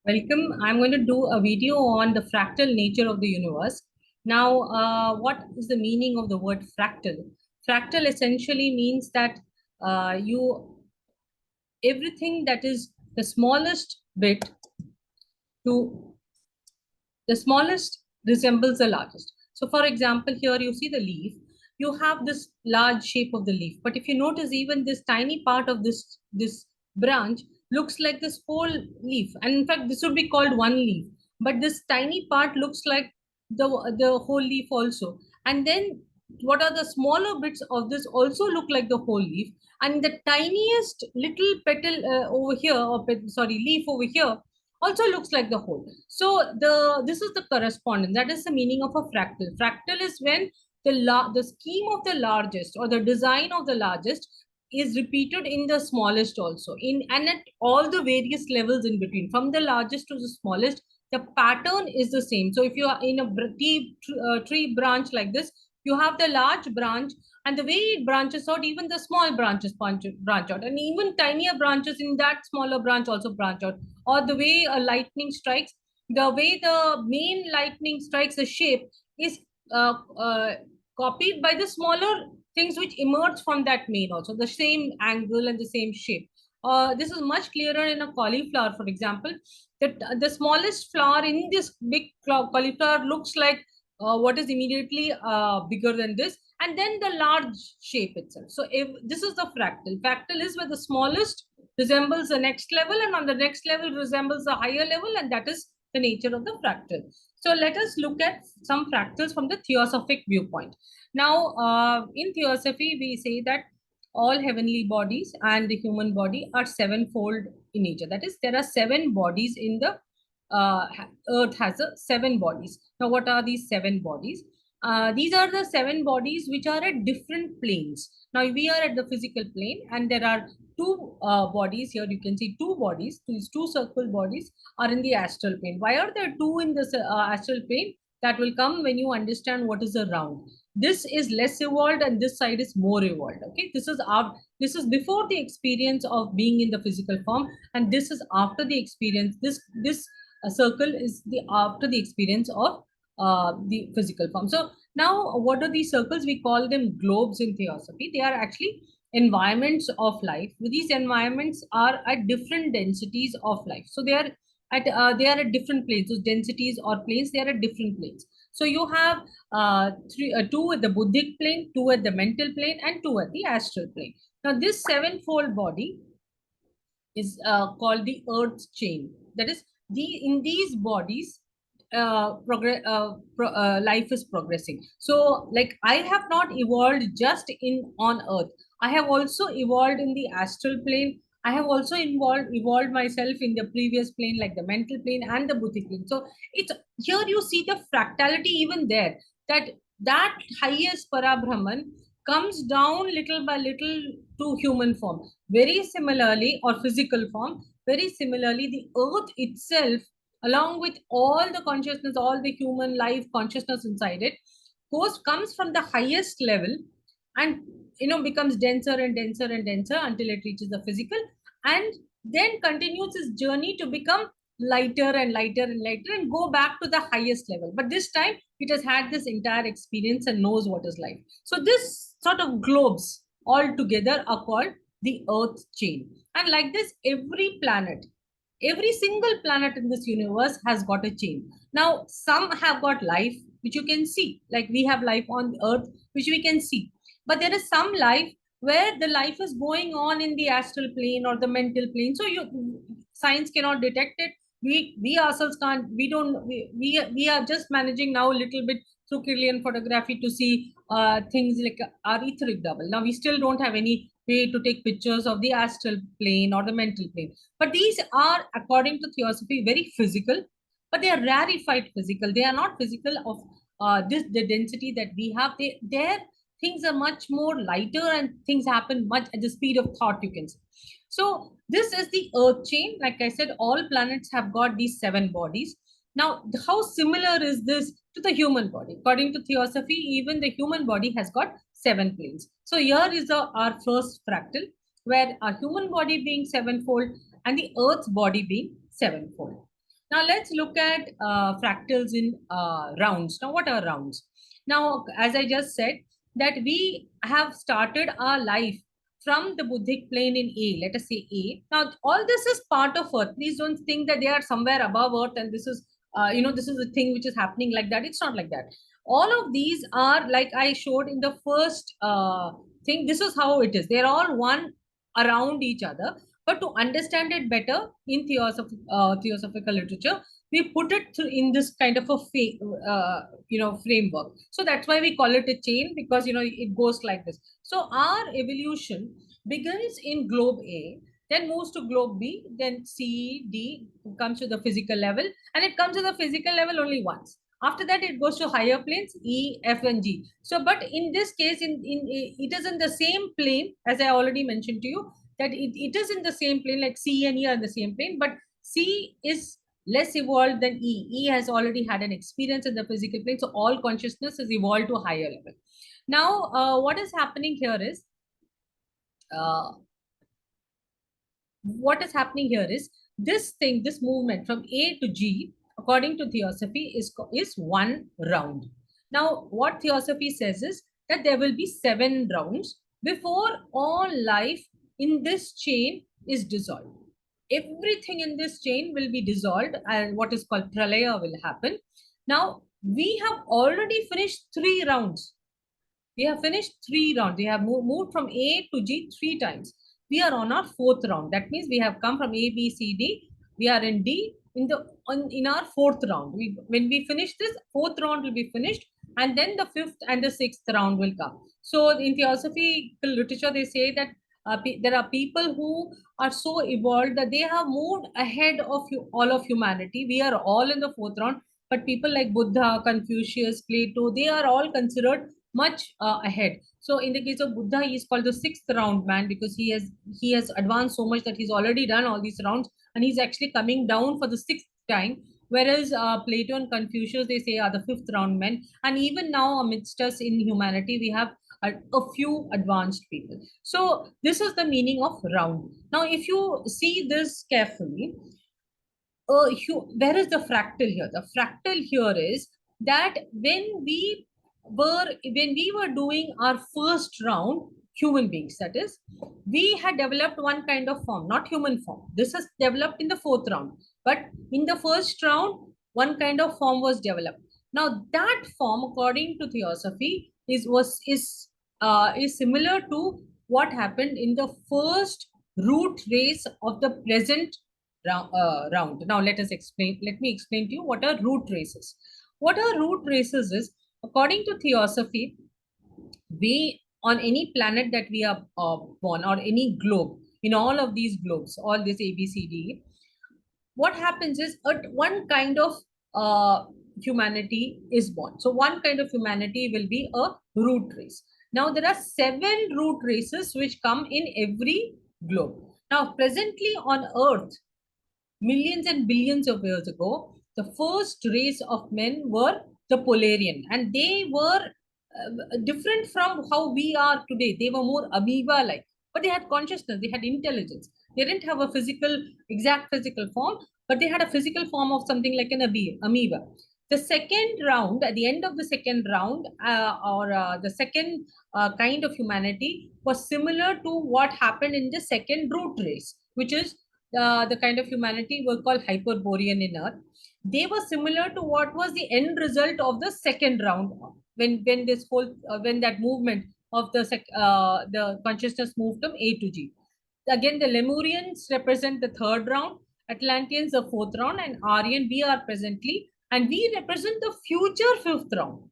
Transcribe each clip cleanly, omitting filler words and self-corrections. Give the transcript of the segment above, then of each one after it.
Welcome. I'm going to do a video on the fractal nature of the universe. Now, what is the meaning of the word fractal? Fractal essentially means that you everything that is the smallest bit to the smallest resembles the largest. So, for example, here you see the leaf. You have this large shape of the leaf, but if you notice, even this tiny part of this branch looks like this whole leaf, and in fact, this would be called one leaf. But this tiny part looks like the whole leaf also. And then, what are the smaller bits of this also look like the whole leaf, and the tiniest little petal over here, or sorry, leaf over here also looks like the whole. So this is the correspondence. That is the meaning of a fractal. Fractal is when the scheme of the largest or the design of the largest is repeated in the smallest also, in and at all the various levels in between, from the largest to the smallest. The pattern is the same. So if you are in a tree branch like this, you have the large branch, and the way it branches out, even the small branches branch out, and even tinier branches in that smaller branch also branch out. Or the way a lightning strikes, the way the main lightning strikes, the shape is uh, uh, copied by the smaller things which emerge from that main also, the same angle and the same shape. This is much clearer in a cauliflower, for example. That the smallest flower in this big cauliflower looks like what is immediately bigger than this, and then the large shape itself. So if this is the fractal is where the smallest resembles the next level, and on the next level resembles the higher level, and that is the nature of the fractal. So let us look at some fractals from the theosophic viewpoint. Now, in theosophy, we say that all heavenly bodies and the human body are sevenfold in nature. That is, there are seven bodies in the uh, earth has seven bodies. Now, what are these seven bodies? These are the seven bodies which are at different planes. Now, we are at the physical plane, and there are two bodies here. You can see two bodies. These two circle bodies are in the astral plane. Why are there two in the astral plane? That will come when you understand what is a round. This is less evolved, and this side is more evolved. Okay, this is before the experience of being in the physical form, and this is after the experience. This circle is the after the experience of the physical form. So now, what are these circles? We call them globes in theosophy. They are actually environments of life. These environments are at different densities of life. So they are at different planes. Those densities or planes, they are at different planes. So you have two at the Buddhic plane, two at the mental plane, and two at the astral plane. Now, this sevenfold body is called the Earth chain. That is, in these bodies, life is progressing. So, like, I have not evolved just in on Earth. I have also evolved in the astral plane. I have also evolved myself in the previous plane, like the mental plane and the Buddhic plane. So it's here you see the fractality even there. That highest Parabrahman comes down little by little to human form. Very similarly, or physical form, very similarly, the earth itself, along with all the consciousness, all the human life consciousness inside it, comes from the highest level, and becomes denser and denser and denser until it reaches the physical, and then continues its journey to become lighter and lighter and lighter and go back to the highest level. But this time it has had this entire experience and knows what is life. So this sort of globes all together are called the earth chain. And like this, every single planet in this universe has got a chain. Now, some have got life, which you can see, like we have life on earth, which we can see. But there is some life where the life is going on in the astral plane or the mental plane. So science cannot detect it. We ourselves can't. We don't. We are just managing now a little bit through Kirlian photography to see things like our etheric double. Now we still don't have any way to take pictures of the astral plane or the mental plane. But these are, according to Theosophy, very physical, but they are rarefied physical. They are not physical of the density that we have. There things are much more lighter, and things happen much at the speed of thought, you can say. So this is the earth chain. Like I said, all planets have got these seven bodies. Now, how similar is this to the human body? According to Theosophy, even the human body has got seven planes. So here is our first fractal, where our human body being sevenfold and the earth's body being sevenfold. Now let's look at fractals in rounds. Now, what are rounds? Now, as I just said, that we have started our life from the Buddhic plane in A. Let us say A. Now, all this is part of Earth. Please don't think that they are somewhere above Earth and this is, this is a thing which is happening like that. It's not like that. All of these are like I showed in the first thing. This is how it is. They're all one around each other. But to understand it better in theosophical literature, we put it in this kind of a framework. So that's why we call it a chain, because it goes like this. So our evolution begins in globe A, then moves to globe B, then C, D, comes to the physical level, and it comes to the physical level only once. After that, it goes to higher planes, E, F, and G. So, but in this case, it is in the same plane, as I already mentioned to you, that it is in the same plane, like C and E are in the same plane, but C is less evolved than E. E has already had an experience in the physical plane, so all consciousness has evolved to a higher level. Now, what is happening here is, uh, this movement from A to G, according to Theosophy, is one round. Now, what Theosophy says is that there will be 7 rounds before all life in this chain is dissolved. Everything in this chain will be dissolved, and what is called pralaya will happen. Now, we have already finished 3 rounds. We have finished 3 rounds. We have moved from A to G 3 times. We are on our 4th round. That means we have come from A, B, C, D. We are in D in our 4th round. When we finish this, 4th round will be finished, and then the 5th and the 6th round will come. So in theosophical literature, they say that there are people who are so evolved that they have moved ahead of all of humanity. We are all in the 4th round, but people like Buddha, Confucius, Plato, they are all considered much ahead. So in the case of Buddha, he is called the 6th round man, because he has advanced so much that he's already done all these rounds, and he's actually coming down for the 6th time. Whereas Plato and Confucius, they say, are the 5th round men. And even now, amidst us in humanity, we have a few advanced people. So this is the meaning of round. Now, if you see this carefully, where is the fractal here? The fractal here is that when we were doing our first round, human beings, that is, we had developed one kind of form, not human form. This is developed in the 4th round, but in the first round, one kind of form was developed. Now that form, according to theosophy, is similar to what happened in the first root race of the present round. Now let us explain. Let me explain to you what are root races. What are root races is, according to theosophy, we on any planet that we are born, or any globe, in all of these globes, all this A, B, C, D, what happens is one kind of humanity is born. So one kind of humanity will be a root race. Now there are 7 root races which come in every globe. Now presently on Earth, millions and billions of years ago, the first race of men were the Polarian, and they were different from how we are today. They were more amoeba-like, but they had consciousness, they had intelligence. They didn't have a exact physical form, but they had a physical form of something like an amoeba. The second round, at the end of the second round, or the second kind of humanity was similar to what happened in the second root race, which is the kind of humanity were called Hyperborean in Earth. They were similar to what was the end result of the second round, when this whole when that movement of the consciousness moved from A to G. Again, the Lemurians represent the 3rd round, Atlanteans the 4th round, and Aryan we are presently, and we represent the future 5th round.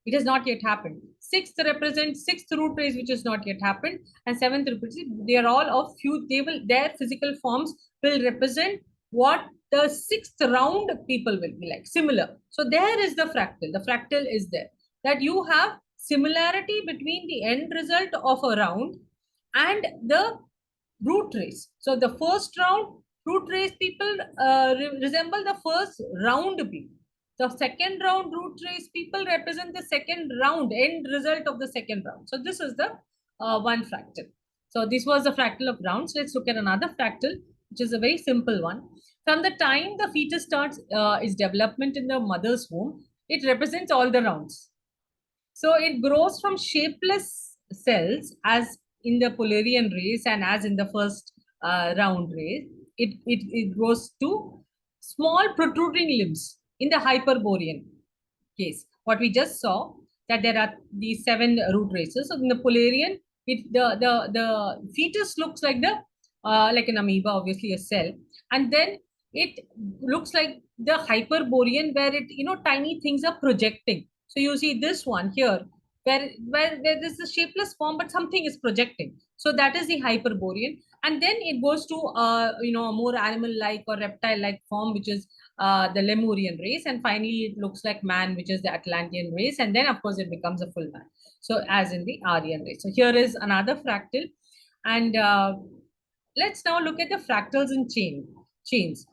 It has not yet happened. 6th represents 6th root race, which has not yet happened, and 7th represents, they are all of few. Their physical forms will represent what the 6th round people will be like, similar. So there is the fractal. The fractal is there, that you have similarity between the end result of a round and the root race. So the first round root race people resemble the first round people. The second round root race people represent the second round, end result of the second round. So this is the one fractal. So this was the fractal of rounds. Let's look at another fractal, which is a very simple one. From the time the fetus starts its development in the mother's womb, it represents all the rounds. So it grows from shapeless cells as in the Polarian race and as in the first round race. It grows to small protruding limbs in the Hyperborean case. What we just saw, that there are these 7 root races. So in the Polarian, the fetus looks like an amoeba, obviously a cell, and then it looks like the Hyperborean, where tiny things are projecting. So you see this one here, where there's a shapeless form, but something is projecting. So that is the Hyperborean, and then it goes to a more animal-like or reptile-like form, which is the Lemurian race, and finally it looks like man, which is the Atlantean race, and then of course it becomes a full man. So as in the Aryan race. So here is another fractal, and let's now look at the fractals in chains.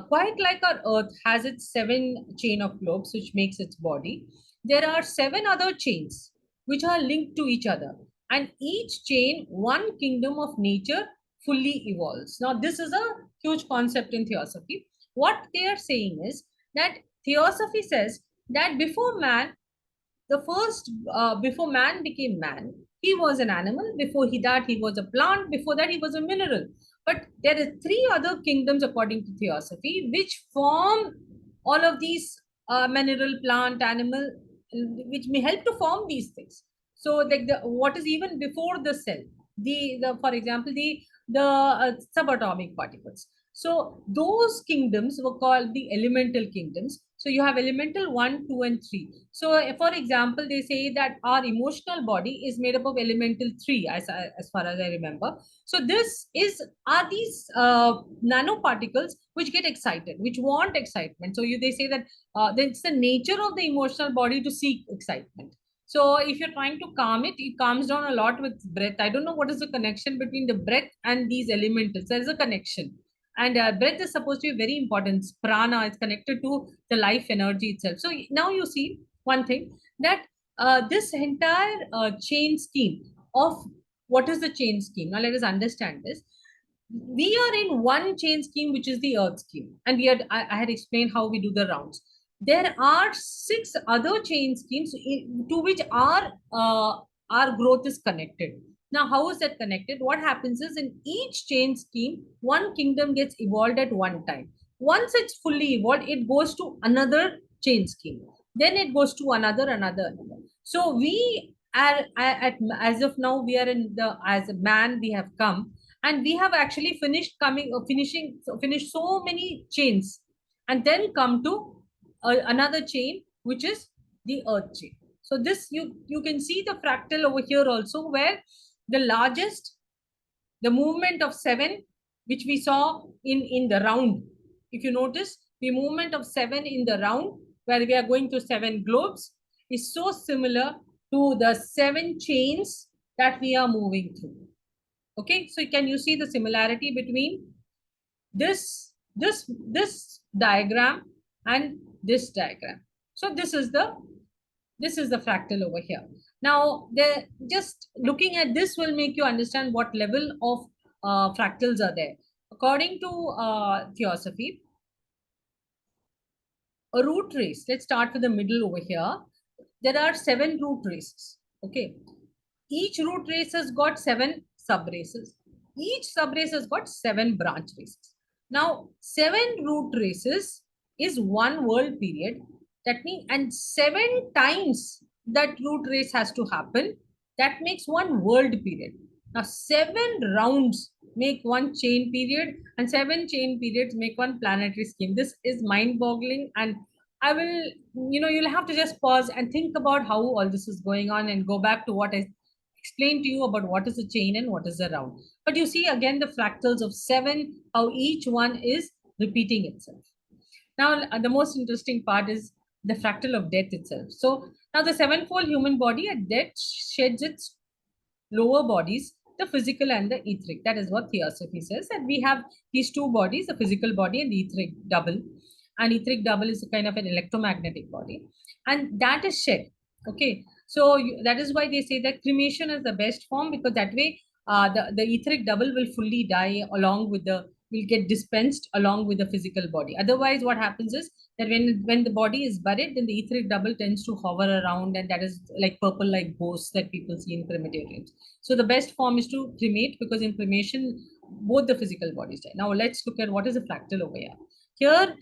Quite like our Earth has its 7 chain of globes, which makes its body, there are 7 other chains which are linked to each other, and each chain, one kingdom of nature, fully evolves. Now, this is a huge concept in Theosophy. What they are saying is that Theosophy says that before man became man, he was an animal. Before that, he was a plant. Before that, he was a mineral. But there are 3 other kingdoms, according to Theosophy, which form all of these mineral, plant, animal, which may help to form these things. So, like what is even before the cell, the for example, the subatomic particles. So those kingdoms were called the elemental kingdoms. So you have elemental 1, 2, and 3. So for example, they say that our emotional body is made up of elemental 3, as far as I remember. So are these nanoparticles which get excited, which want excitement. So they say that it's the nature of the emotional body to seek excitement. So if you're trying to calm it, it calms down a lot with breath. I don't know what is the connection between the breath and these elementals. There is a connection. And breath is supposed to be very important. Prana is connected to the life energy itself. So now you see one thing, that this entire chain scheme of, what is the chain scheme? Now let us understand this. We are in one chain scheme, which is the earth scheme, and I had explained how we do the rounds. There are 6 other chain schemes to which our growth is connected. Now, how is that connected? What happens is, in each chain scheme, one kingdom gets evolved at one time. Once it's fully evolved, it goes to another chain scheme. Then it goes to another. So we are as of now, we are in the, as a man, we have come, and we have actually finished so many chains, and then come to another chain, which is the earth chain. So this, you can see the fractal over here also, where the largest, the movement of 7, which we saw in the round. If you notice, the movement of 7 in the round, where we are going to 7 globes, is so similar to the 7 chains that we are moving through. Okay, so can you see the similarity between this diagram and this diagram? So this is the fractal over here. Now, just looking at this will make you understand what level of fractals are there. According to Theosophy, a root race, let's start with the middle over here. There are 7 root races. Okay, each root race has got 7 sub races. Each sub race has got 7 branch races. Now, 7 root races is one world period. That means, and 7 times that root race has to happen. That makes one world period. Now, 7 rounds make one chain period, and 7 chain periods make one planetary scheme. This is mind boggling, and I will, you'll have to just pause and think about how all this is going on, and go back to what I explained to you about what is a chain and what is a round. But you see again the fractals of 7, how each one is repeating itself. Now, the most interesting part is the fractal of death itself. So now the sevenfold human body at death sheds its lower bodies, the physical and the etheric. That is what Theosophy says. And we have these 2 bodies, the physical body and the etheric double. And etheric double is a kind of an electromagnetic body. And that is shed. Okay. So that is why they say that cremation is the best form, because that way the etheric double will fully die along with the will get dispensed along with the physical body. Otherwise, what happens is that when the body is buried, then the etheric double tends to hover around, and that is like purple like ghosts that people see in crematoriums. So the best form is to cremate, because in cremation both the physical bodies die. Now let's look at what is a fractal over here. Here,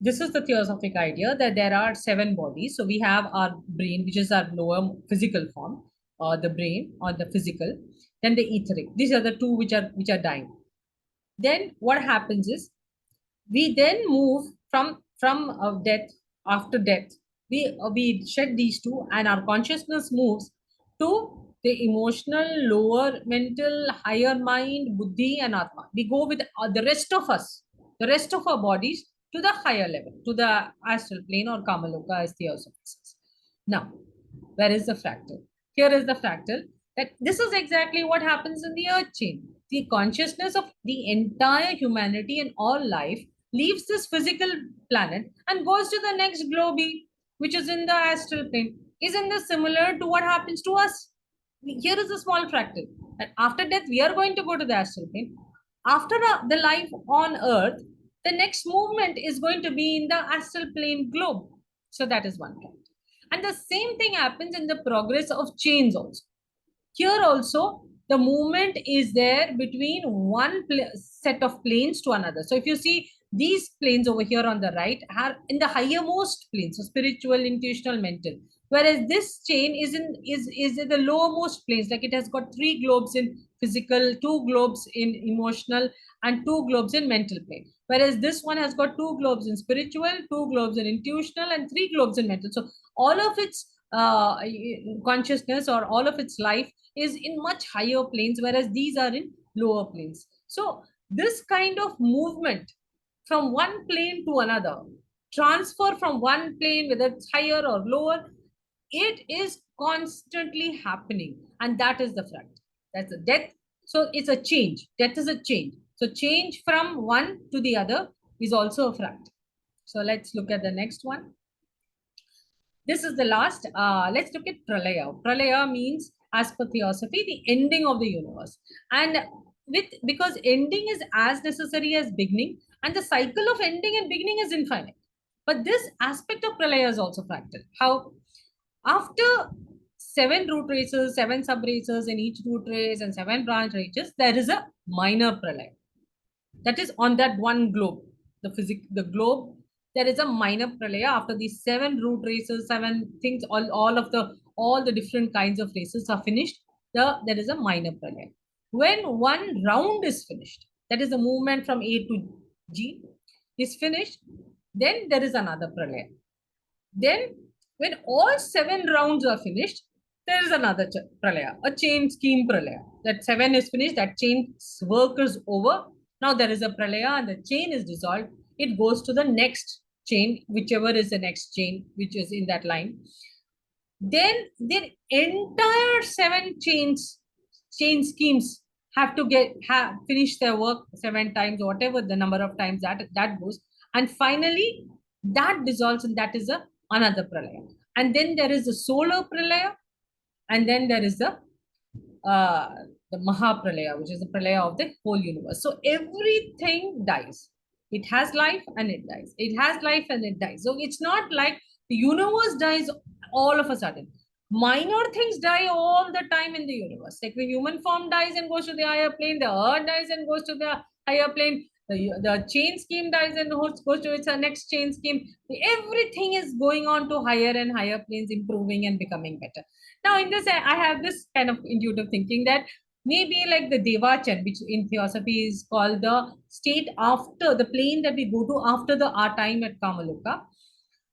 this is the theosophic idea that there are 7 bodies. So we have our brain, which is our lower physical form, or the brain or the physical, then the etheric. These are the two which are dying. Then what happens is we then move from death. After death, we shed these two, and our consciousness moves to the emotional, lower mental, higher mind, buddhi, and atma. We go with the rest of us, the rest of our bodies, to the higher level, to the astral plane or kamaloka, as Theosophy says. Now, where is the fractal? Here is the fractal. That this is exactly what happens in the earth chain. The consciousness of the entire humanity and all life leaves this physical planet and goes to the next globe, which is in the astral plane. Isn't this similar to what happens to us? Here is a small fractal. And after death, we are going to go to the astral plane. After the life on earth, the next movement is going to be in the astral plane globe. So that is one fractal. And the same thing happens in the progress of chains also. Here also, the movement is there between one set of planes to another. So if you see these planes over here on the right are in the highermost planes, so spiritual, intuitional, mental. Whereas this chain is in the lowermost planes, like it has got 3 globes in physical, 2 globes in emotional, and 2 globes in mental plane. Whereas this one has got 2 globes in spiritual, 2 globes in intuitional, and 3 globes in mental. So all of its consciousness or all of its life is in much higher planes, whereas these are in lower planes. So this kind of movement from one plane to another, transfer from one plane, whether it's higher or lower, it is constantly happening. And that is the fractal. That's the death. So it's a change. Death is a change. So change from one to the other is also a fractal. So let's look at the next one. This is the last. Let's look at pralaya. Pralaya means, as per Theosophy, the ending of the universe. And because ending is as necessary as beginning, and the cycle of ending and beginning is infinite. But this aspect of pralaya is also fractal. How? After 7 root races, 7 sub races in each root race, and 7 branch races, there is a minor pralaya. That is on that one globe, the globe. There is a minor pralaya after these 7 root races, 7 things, all the different kinds of races are finished. There is a minor pralaya. When one round is finished, that is the movement from A to G is finished, then there is another pralaya. Then, when all 7 rounds are finished, there is another pralaya, a chain scheme pralaya. That 7 is finished, that chain's work is over. Now there is a pralaya and the chain is dissolved. It goes to the next chain, whichever is the next chain, which is in that line. Then the entire 7 chain schemes have to finish their work 7 times, or whatever the number of times that goes. And finally, that dissolves, and that is another pralaya. And then there is the solar pralaya, and then there is uh, the Mahapralaya, which is the pralaya of the whole universe. So everything dies. It has life and it dies. It has life and it dies. So it's not like the universe dies all of a sudden. Minor things die all the time in the universe. Like the human form dies and goes to the higher plane, the earth dies and goes to the higher plane, the chain scheme dies and goes to its next chain scheme. Everything is going on to higher and higher planes, improving and becoming better. Now, in this, I have this kind of intuitive thinking that maybe like the Devachan, which in Theosophy is called the state after the plane that we go to after our time at Kamaloka,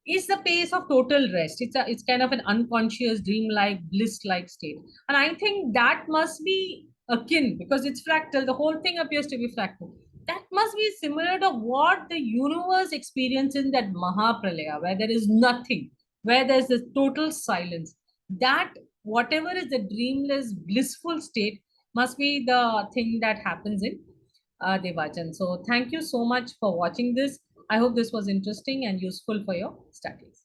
is the pace of total rest. It's kind of an unconscious, dream-like, bliss-like state. And I think that must be akin, because it's fractal. The whole thing appears to be fractal. That must be similar to what the universe experiences in that Mahapralaya, where there is nothing, where there's a total silence. That whatever is the dreamless, blissful state must be the thing that happens in Devachan. So thank you so much for watching this. I hope this was interesting and useful for your studies.